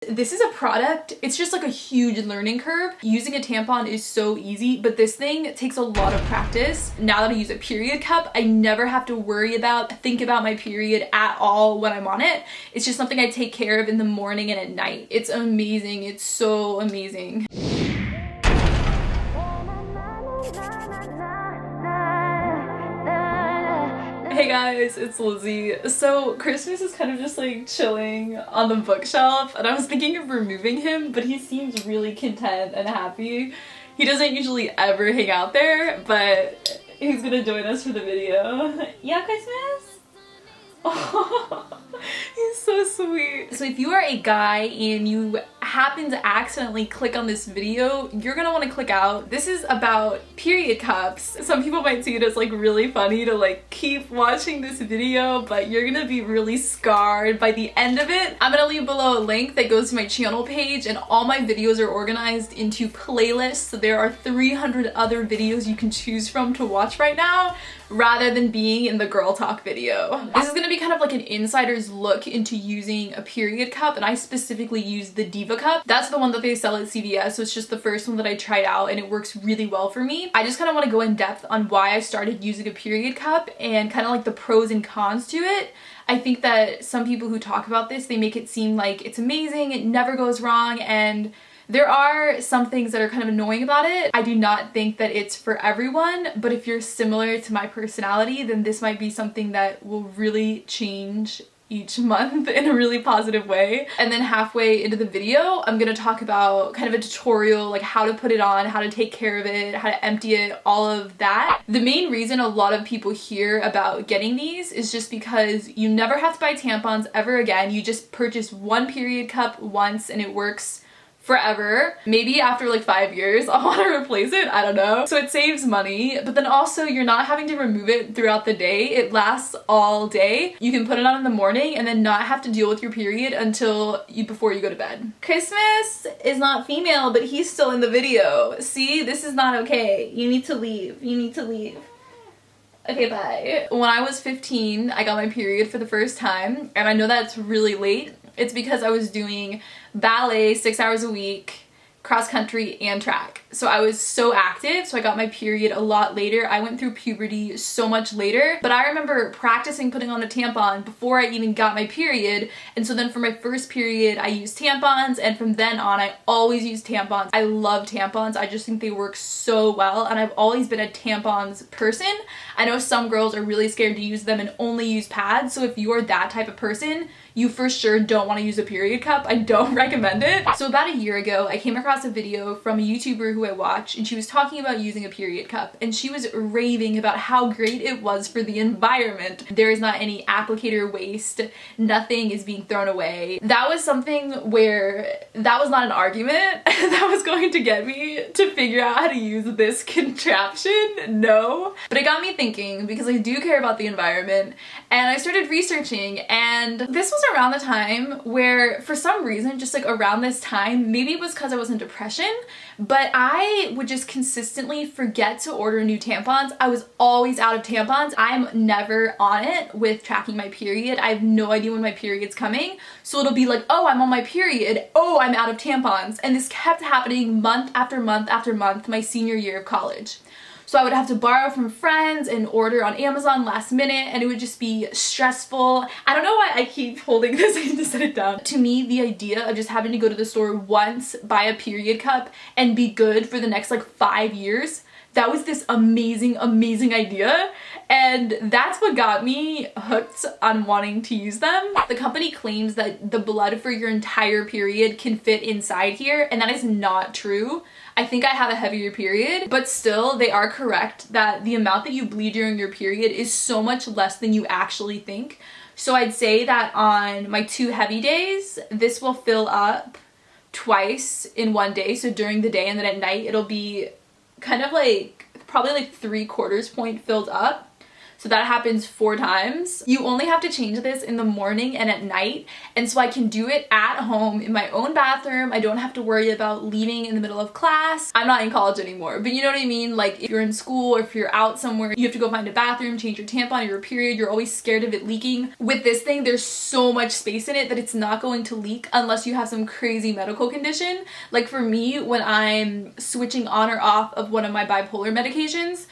this is a product, it's just like a huge learning curve. Using a tampon is so easy, but this thing takes a lot of practice. Now that I use a period cup, I never have to think about my period at all when I'm on it. It's just something I take care of in the morning and at night. It's amazing. It's so amazing. Hey guys, it's Lizzie. So Christmas is kind of just like chilling on the bookshelf, and I was thinking of removing him, but he seems really content and happy. He doesn't usually ever hang out there, but he's gonna join us for the video. Yeah, Christmas? Oh, he's so sweet. So if you are a guy and you happen to accidentally click on this video, you're gonna want to click out. This is about period cups. Some people might see it as like really funny to like keep watching this video, but you're gonna be really scarred by the end of it. I'm gonna leave below a link that goes to my channel page, and all my videos are organized into playlists. So there are 300 other videos you can choose from to watch right now, rather than being in the girl talk video. This is gonna be kind of like an insider's look into using a period cup, and I specifically use the Diva cup. That's the one that they sell at CVS, so it's just the first one that I tried out and it works really well for me. I just kind of want to go in depth on why I started using a period cup and kind of like the pros and cons to it. I think that some people who talk about this, they make it seem like it's amazing, it never goes wrong, and there are some things that are kind of annoying about it. I do not think that it's for everyone, but if you're similar to my personality, then this might be something that will really change each month in a really positive way. And then halfway into the video, I'm gonna talk about kind of a tutorial, like how to put it on, how to take care of it, how to empty it, all of that. The main reason a lot of people hear about getting these is just because you never have to buy tampons ever again. You just purchase one period cup once and it works forever. Maybe after like 5 years I'll want to replace it, I don't know. So it saves money, but then also you're not having to remove it throughout the day. It lasts all day. You can put it on in the morning and then not have to deal with your period until before you go to bed. Christmas is not female, but he's still in the video. See, this is not okay. You need to leave. You need to leave. Okay, bye. When I was 15, I got my period for the first time, and I know that's really late. It's because I was doing ballet 6 hours a week, cross country, and track. So I was so active, so I got my period a lot later. I went through puberty so much later, but I remember practicing putting on a tampon before I even got my period. And so then for my first period, I used tampons, and from then on, I always used tampons. I love tampons. I just think they work so well, and I've always been a tampons person. I know some girls are really scared to use them and only use pads, so if you're that type of person, you for sure don't want to use a period cup. I don't recommend it. So about a year ago, I came across a video from a YouTuber who I watch, and she was talking about using a period cup, and she was raving about how great it was for the environment. There is not any applicator waste, nothing is being thrown away. That was something where that was not an argument that was going to get me to figure out how to use this contraption, no. But it got me thinking, because I do care about the environment, and I started researching, and this was around the time where, for some reason, just like around this time, maybe it was because I was in depression, but I would just consistently forget to order new tampons. I was always out of tampons. I'm never on it with tracking my period. I have no idea when my period's coming. So it'll be like, oh, I'm on my period. Oh, I'm out of tampons. And this kept happening month after month after month my senior year of college. So I would have to borrow from friends and order on Amazon last minute, and it would just be stressful. I don't know why I keep holding this. I need to set it down. To me, the idea of just having to go to the store once, buy a period cup, and be good for the next like 5 years, that was this amazing, amazing idea. And that's what got me hooked on wanting to use them. The company claims that the blood for your entire period can fit inside here, and that is not true. I think I have a heavier period, but still they are correct that the amount that you bleed during your period is so much less than you actually think. So I'd say that on my 2 heavy days, this will fill up twice in one day. So during the day, and then at night it'll be kind of like probably like 3/4 point filled up. So that happens 4 times. You only have to change this in the morning and at night. And so I can do it at home in my own bathroom. I don't have to worry about leaving in the middle of class. I'm not in college anymore, but you know what I mean? Like if you're in school or if you're out somewhere, you have to go find a bathroom, change your tampon or your period. You're always scared of it leaking. With this thing, there's so much space in it that it's not going to leak unless you have some crazy medical condition. Like for me, when I'm switching on or off of one of my bipolar medications,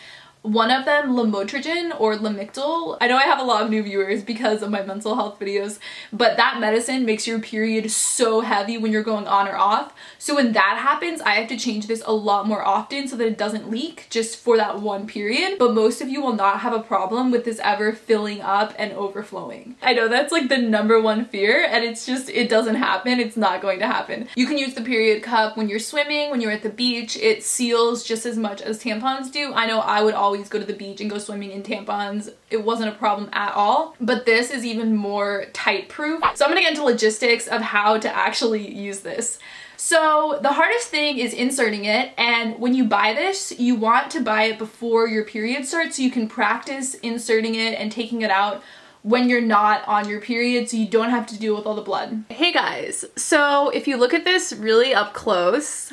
one of them, Lamotrigine or Lamictal. I know I have a lot of new viewers because of my mental health videos, but that medicine makes your period so heavy when you're going on or off. So when that happens, I have to change this a lot more often so that it doesn't leak just for that one period. But most of you will not have a problem with this ever filling up and overflowing. I know that's like the #1 fear, and it's just, it doesn't happen. It's not going to happen. You can use the period cup when you're swimming, when you're at the beach. It seals just as much as tampons do. I know I would always go to the beach and go swimming in tampons. It wasn't a problem at all, but this is even more tight proof. So I'm gonna get into logistics of how to actually use this. So the hardest thing is inserting it, and when you buy this, you want to buy it before your period starts so you can practice inserting it and taking it out when you're not on your period so you don't have to deal with all the blood. Hey guys, so if you look at this really up close,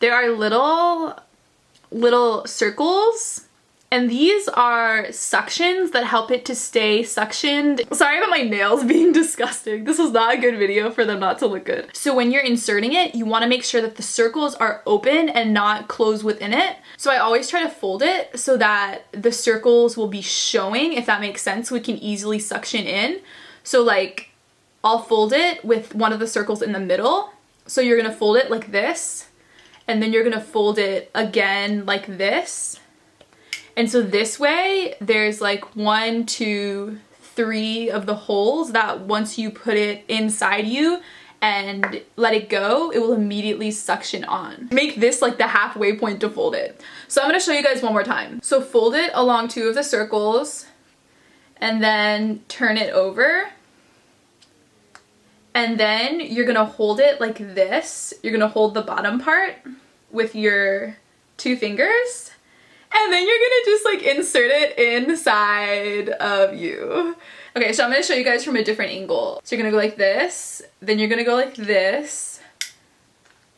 there are little circles, and these are suctions that help it to stay suctioned. Sorry about my nails being disgusting. This was not a good video for them not to look good. So when you're inserting it, you want to make sure that the circles are open and not closed within it. So I always try to fold it so that the circles will be showing, if that makes sense, so we can easily suction in. So like I'll fold it with one of the circles in the middle. So you're gonna fold it like this, and then you're gonna fold it again like this. And so this way, there's like 1, 2, 3 of the holes that once you put it inside you and let it go, it will immediately suction on. Make this like the halfway point to fold it. So I'm gonna show you guys one more time. So fold it along 2 of the circles and then turn it over. And then you're gonna hold it like this. You're gonna hold the bottom part with your 2 fingers. And then you're gonna just like insert it inside of you. Okay, so I'm gonna show you guys from a different angle. So you're gonna go like this, then you're gonna go like this.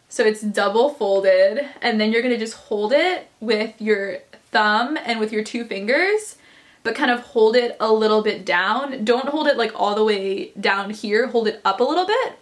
So it's double folded, and then you're gonna just hold it with your thumb and with your 2 fingers, but kind of hold it a little bit down. Don't hold it like all the way down here, hold it up a little bit.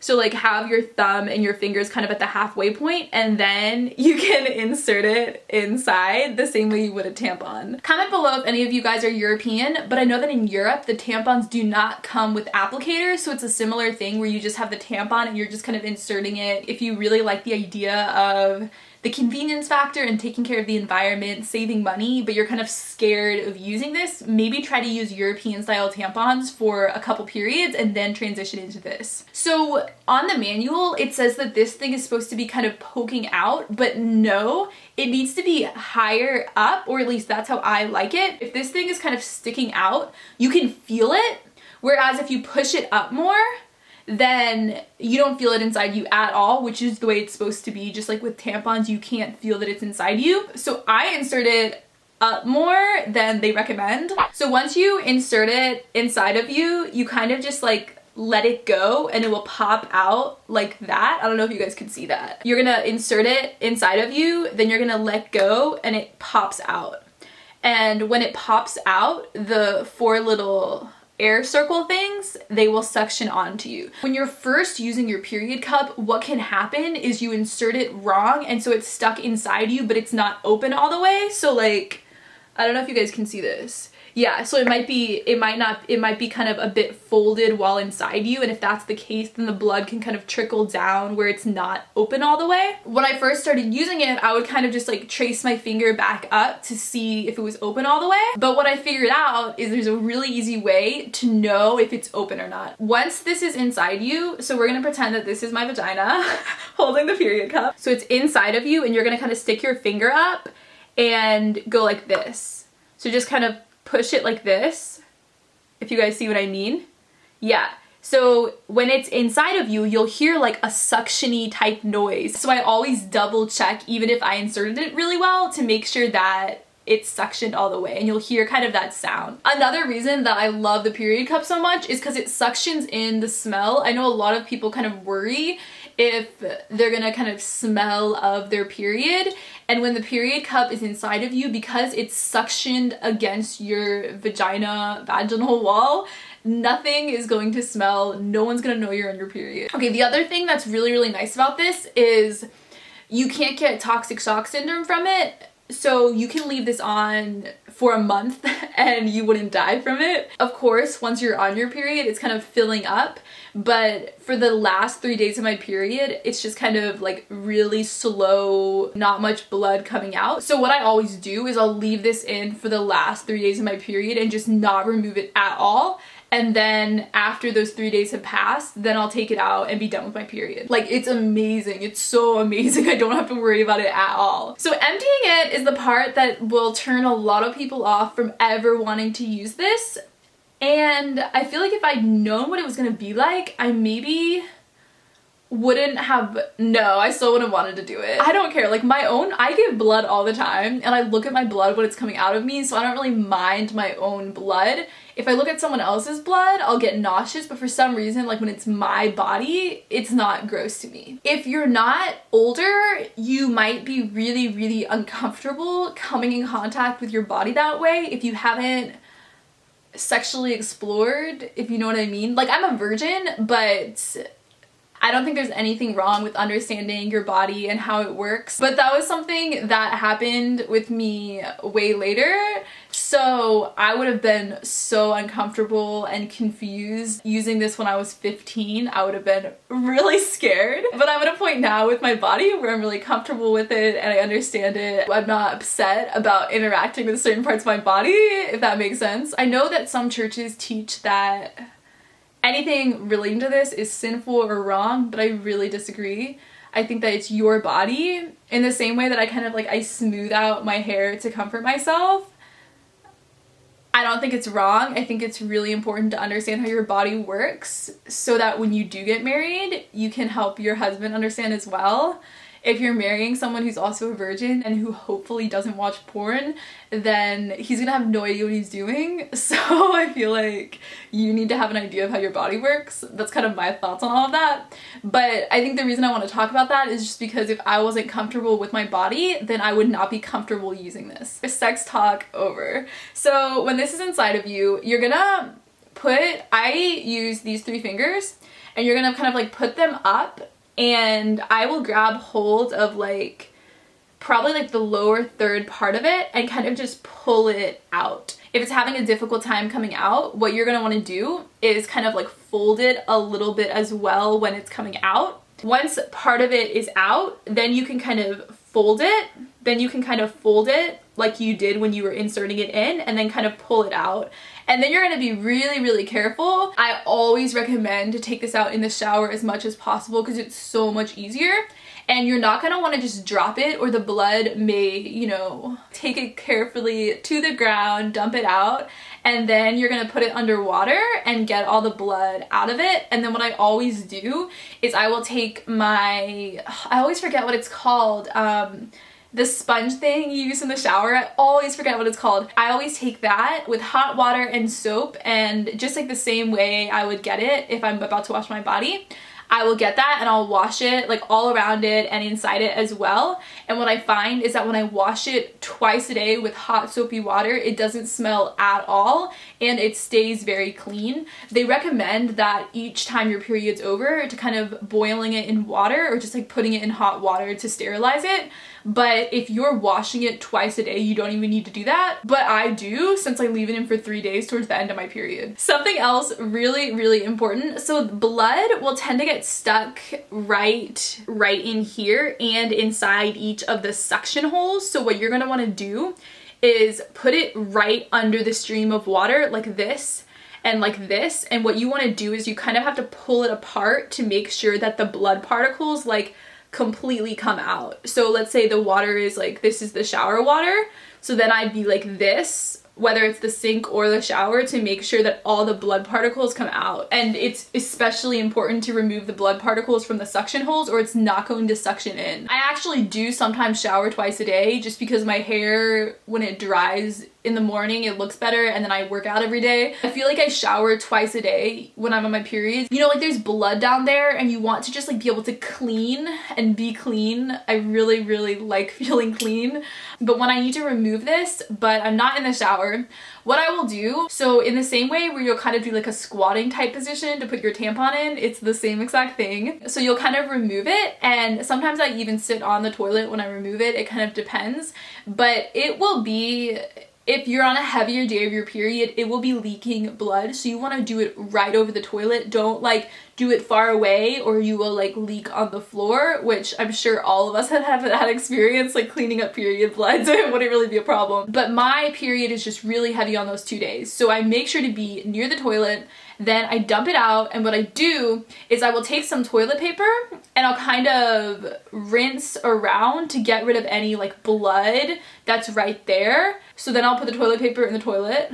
So like have your thumb and your fingers kind of at the halfway point, and then you can insert it inside the same way you would a tampon. Comment below if any of you guys are European, but I know that in Europe, the tampons do not come with applicators, so it's a similar thing where you just have the tampon and you're just kind of inserting it. If you really like the idea of the convenience factor and taking care of the environment, saving money, but you're kind of scared of using this, maybe try to use European style tampons for a couple periods and then transition into this. So on the manual, it says that this thing is supposed to be kind of poking out, but no, it needs to be higher up, or at least that's how I like it. If this thing is kind of sticking out, you can feel it, whereas if you push it up more, then you don't feel it inside you at all, which is the way it's supposed to be. Just like with tampons, you can't feel that it's inside you. So I insert it up more than they recommend. So once you insert it inside of you, you kind of just like let it go and it will pop out like that. I don't know if you guys can see that. You're gonna insert it inside of you, then you're gonna let go and it pops out. And when it pops out, the 4 little air circle things, they will suction onto you. When you're first using your period cup, what can happen is you insert it wrong, and so it's stuck inside you, but it's not open all the way. So like, I don't know if you guys can see this. Yeah, so it might be kind of a bit folded while inside you, and if that's the case, then the blood can kind of trickle down where it's not open all the way. When I first started using it, I would kind of just like trace my finger back up to see if it was open all the way. But what I figured out is there's a really easy way to know if it's open or not. Once this is inside you, so we're gonna pretend that this is my vagina holding the period cup. So it's inside of you, and you're gonna kind of stick your finger up and go like this. So just kind of push it like this, if you guys see what I mean. Yeah, so when it's inside of you, you'll hear like a suction-y type noise. So I always double check, even if I inserted it really well, to make sure that it's suctioned all the way, and you'll hear kind of that sound. Another reason that I love the period cup so much is because it suctions in the smell. I know a lot of people kind of worry if they're gonna kind of smell of their period, and when the period cup is inside of you, because it's suctioned against your vaginal wall, nothing is going to smell. No one's gonna know you're on your period. Okay, the other thing that's really, really nice about this is you can't get toxic shock syndrome from it. So you can leave this on for a month and you wouldn't die from it. Of course, once you're on your period, it's kind of filling up, but for the last 3 days of my period, it's just kind of like really slow, not much blood coming out. So what I always do is I'll leave this in for the last 3 days of my period and just not remove it at all. And then after those 3 days have passed, then I'll take it out and be done with my period. Like, it's amazing. It's so amazing. I don't have to worry about it at all. So emptying it is the part that will turn a lot of people off from ever wanting to use this. And I feel like if I'd known what it was gonna be like, I maybe wouldn't have, no, I still wouldn't have wanted to do it. I don't care, like my own, I give blood all the time and I look at my blood when it's coming out of me, so I don't really mind my own blood. If I look at someone else's blood, I'll get nauseous, but for some reason, like when it's my body, it's not gross to me. If you're not older, you might be really, really uncomfortable coming in contact with your body that way if you haven't sexually explored, if you know what I mean. Like, I'm a virgin, but I don't think there's anything wrong with understanding your body and how it works, but that was something that happened with me way later. So I would have been so uncomfortable and confused using this when I was 15. I would have been really scared, but I'm at a point now with my body where I'm really comfortable with it and I understand it. I'm not upset about interacting with certain parts of my body, if that makes sense. I know that some churches teach that anything relating to this is sinful or wrong, but I really disagree. I think that it's your body. In the same way that I kind of like, I smooth out my hair to comfort myself, I don't think it's wrong. I think it's really important to understand how your body works so that when you do get married, you can help your husband understand as well. If you're marrying someone who's also a virgin and who hopefully doesn't watch porn, then he's gonna have no idea what he's doing. So I feel like you need to have an idea of how your body works. That's kind of my thoughts on all of that. But I think the reason I want to talk about that is just because if I wasn't comfortable with my body, then I would not be comfortable using this. Sex talk over. So when this is inside of you, you're gonna I use these 3 fingers and you're gonna kind of like put them up, and I will grab hold of like probably like the lower third part of it and kind of just pull it out. If it's having a difficult time coming out, what you're gonna want to do is kind of like fold it a little bit as well when it's coming out. Once part of it is out, then you can kind of fold it. Then you can kind of fold it like you did when you were inserting it in, and then kind of pull it out. And then you're gonna be really, really careful. I always recommend to take this out in the shower as much as possible because it's so much easier. And you're not gonna wanna just drop it or the blood may, you know, take it carefully to the ground, dump it out, and then you're gonna put it under water and get all the blood out of it. And then what I always do is I will take I always forget what it's called, the sponge thing you use in the shower. I always forget what it's called. I always take that with hot water and soap, and just like the same way I would get it if I'm about to wash my body, I will get that and I'll wash it like all around it and inside it as well. And what I find is that when I wash it twice a day with hot soapy water, it doesn't smell at all and it stays very clean. They recommend that each time your period's over to kind of boiling it in water or just like putting it in hot water to sterilize it. But if you're washing it twice a day, you don't even need to do that. But I do, since I leave it in for 3 days towards the end of my period. Something else really, really important. So blood will tend to get stuck right in here and inside each of the suction holes. So what you're gonna wanna do is put it right under the stream of water like this and like this. And what you wanna do is you kind of have to pull it apart to make sure that the blood particles like completely come out. So let's say the water is like, this is the shower water. So then I'd be like this, whether it's the sink or the shower, to make sure that all the blood particles come out. And it's especially important to remove the blood particles from the suction holes, or it's not going to suction in. I actually do sometimes shower twice a day just because my hair, when it dries in the morning, it looks better, and then I work out every day. I feel like I shower twice a day when I'm on my periods. You know, like there's blood down there and you want to just like be able to clean and be clean. I really, really like feeling clean. But when I need to remove this, but I'm not in the shower, what I will do, so in the same way where you'll kind of do like a squatting type position to put your tampon in, it's the same exact thing. So you'll kind of remove it, and sometimes I even sit on the toilet when I remove it. It kind of depends, but it will be, if you're on a heavier day of your period, it will be leaking blood. So you want to do it right over the toilet. Don't like do it far away or you will like leak on the floor, which I'm sure all of us have had experience like cleaning up period blood, so it wouldn't really be a problem. But my period is just really heavy on those 2 days. So I make sure to be near the toilet, then I dump it out, and what I do is I will take some toilet paper and I'll kind of rinse around to get rid of any like blood that's right there. So then I'll put the toilet paper in the toilet,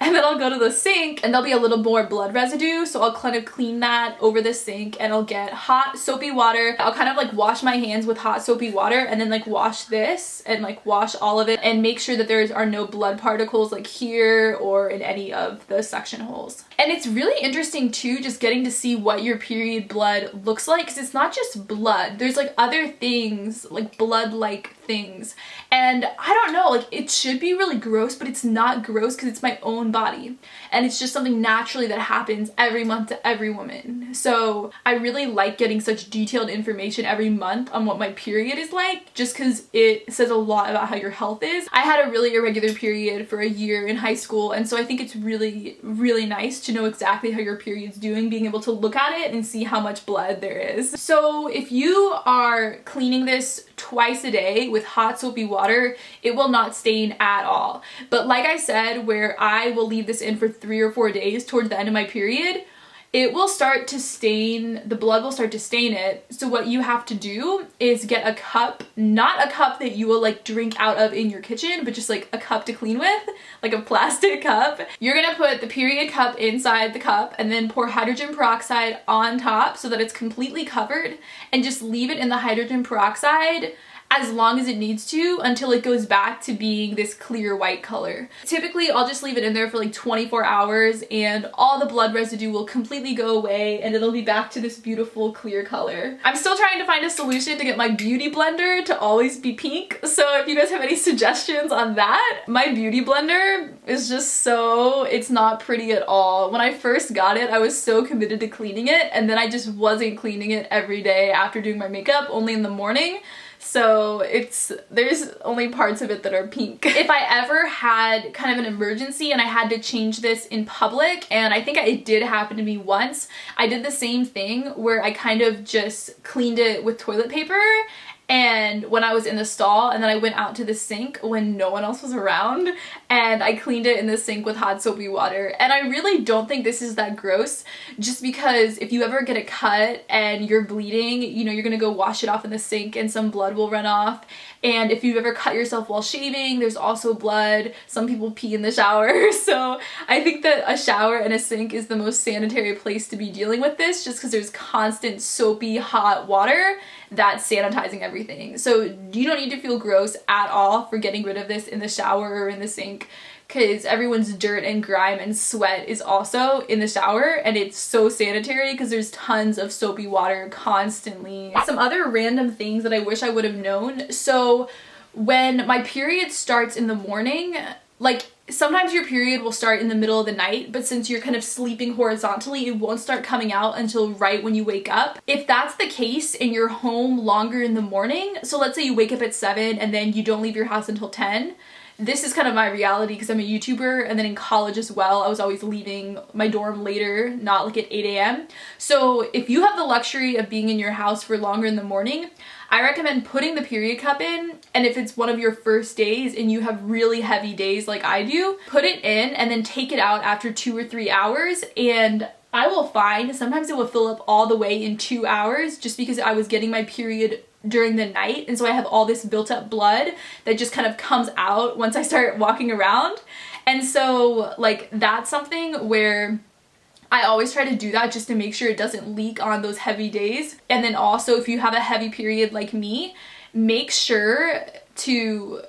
and then I'll go to the sink and there'll be a little more blood residue, so I'll kind of clean that over the sink, and I'll get hot soapy water. I'll kind of like wash my hands with hot soapy water and then like wash this and like wash all of it and make sure that there are no blood particles like here or in any of the suction holes. And it's really interesting too, just getting to see what your period blood looks like, because it's not just blood. There's like other things, like blood-like things. And I don't know, like it should be really gross, but it's not gross because it's my own body. And it's just something naturally that happens every month to every woman. So I really like getting such detailed information every month on what my period is like, just because it says a lot about how your health is. I had a really irregular period for a year in high school, and so I think it's really, really nice to know exactly how your period's doing, being able to look at it and see how much blood there is. So if you are cleaning this twice a day with hot soapy water, it will not stain at all. But like I said, where I will leave this in for 3 or 4 days towards the end of my period, it will start to stain, the blood will start to stain it. So what you have to do is get a cup, not a cup that you will like drink out of in your kitchen, but just like a cup to clean with, like a plastic cup. You're gonna put the period cup inside the cup and then pour hydrogen peroxide on top so that it's completely covered, and just leave it in the hydrogen peroxide as long as it needs to until it goes back to being this clear white color. Typically, I'll just leave it in there for like 24 hours and all the blood residue will completely go away and it'll be back to this beautiful clear color. I'm still trying to find a solution to get my beauty blender to always be pink, so if you guys have any suggestions on that. My beauty blender is just so, it's not pretty at all. When I first got it, I was so committed to cleaning it, and then I just wasn't cleaning it every day after doing my makeup, only in the morning. So there's only parts of it that are pink. If I ever had kind of an emergency and I had to change this in public, and I think it did happen to me once, I did the same thing where I kind of just cleaned it with toilet paper, and when I was in the stall, and then I went out to the sink when no one else was around, and I cleaned it in the sink with hot soapy water. And I really don't think this is that gross, just because if you ever get a cut and you're bleeding, you know, you're gonna go wash it off in the sink and some blood will run off. And if you've ever cut yourself while shaving, there's also blood. Some people pee in the shower. So I think that a shower and a sink is the most sanitary place to be dealing with this, just because there's constant soapy hot water that's sanitizing everything. So you don't need to feel gross at all for getting rid of this in the shower or in the sink, because everyone's dirt and grime and sweat is also in the shower, and it's so sanitary because there's tons of soapy water constantly. Some other random things that I wish I would have known. So when my period starts in the morning, like sometimes your period will start in the middle of the night, but since you're kind of sleeping horizontally, it won't start coming out until right when you wake up. If that's the case and you're home longer in the morning, so let's say you wake up at 7 and then you don't leave your house until 10, this is kind of my reality because I'm a YouTuber, and then in college as well, I was always leaving my dorm later, not like at 8 a.m. So if you have the luxury of being in your house for longer in the morning, I recommend putting the period cup in, and if it's one of your first days and you have really heavy days like I do, put it in and then take it out after 2 or 3 hours, and I will find sometimes it will fill up all the way in 2 hours just because I was getting my period during the night, and so I have all this built up blood that just kind of comes out once I start walking around. And so like that's something where I always try to do that just to make sure it doesn't leak on those heavy days. And then also if you have a heavy period like me, make sure to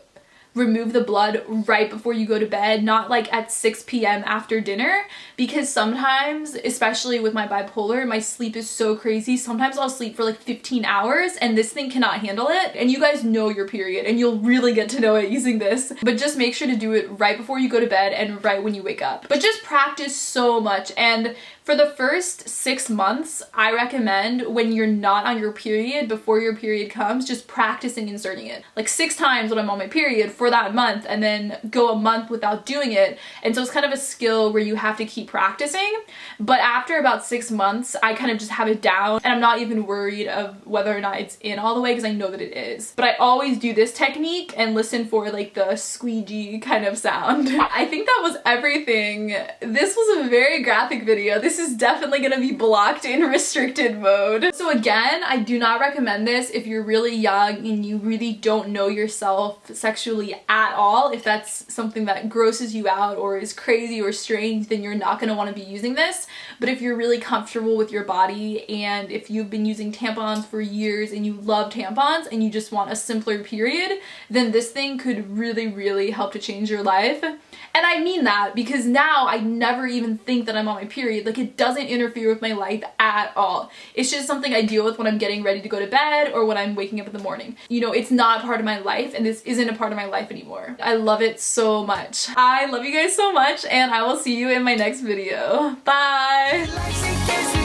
remove the blood right before you go to bed, not like at 6 p.m. after dinner, because sometimes, especially with my bipolar, my sleep is so crazy. Sometimes I'll sleep for like 15 hours and this thing cannot handle it. And you guys know your period and you'll really get to know it using this, but just make sure to do it right before you go to bed and right when you wake up. But just practice so much. And for the first 6 months, I recommend when you're not on your period, before your period comes, just practicing inserting it. Like 6 times when I'm on my period for that month, and then go a month without doing it. And so it's kind of a skill where you have to keep practicing. But after about 6 months, I kind of just have it down and I'm not even worried of whether or not it's in all the way because I know that it is. But I always do this technique and listen for like the squeegee kind of sound. I think that was everything. This was a very graphic video. This is definitely gonna be blocked in restricted mode. So again, I do not recommend this if you're really young and you really don't know yourself sexually at all. If that's something that grosses you out or is crazy or strange, then you're not gonna wanna be using this. But if you're really comfortable with your body and if you've been using tampons for years and you love tampons and you just want a simpler period, then this thing could really, really help to change your life. And I mean that because now I never even think that I'm on my period. Like it doesn't interfere with my life at all. It's just something I deal with when I'm getting ready to go to bed or when I'm waking up in the morning. You know, it's not a part of my life and this isn't a part of my life anymore. I love it so much. I love you guys so much and I will see you in my next video. Bye!